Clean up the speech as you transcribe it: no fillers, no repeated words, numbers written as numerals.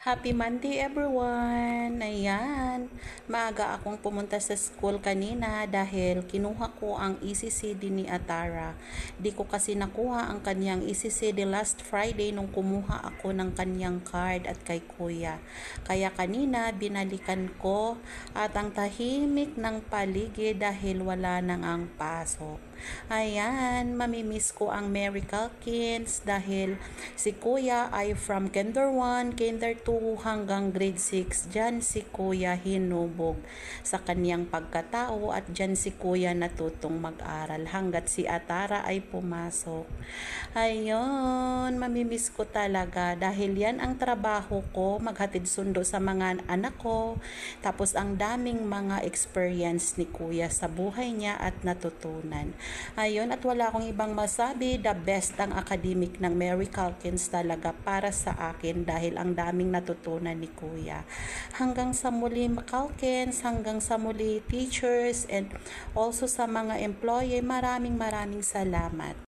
Happy Monday everyone! Ayan, maaga akong pumunta sa school kanina dahil kinuha ko ang ECCD ni Atara. Di ko kasi nakuha ang kanyang ECCD last Friday nung kumuha ako ng kanyang card at kay kuya. Kaya kanina binalikan ko at ang tahimik ng paligid dahil wala nang ang pasok. Ayan, mamimiss ko ang Mary Calkins dahil si kuya ay from Kinder 1, Kinder 2 hanggang grade 6. Diyan si kuya hinubog sa kanyang pagkatao at diyan si kuya natutong mag-aral hanggat si Atara ay pumasok. Ayun, mamimiss ko talaga dahil yan ang trabaho ko, maghatid sundo sa mga anak ko. Tapos ang daming mga experience ni kuya sa buhay niya at natutunan. Ayun, at wala akong ibang masabi. The best ang academic ng Mary Calkins talaga para sa akin dahil ang daming natutunan ni kuya. Hanggang sa muli Calkins, hanggang sa muli teachers and also sa mga employee, maraming salamat.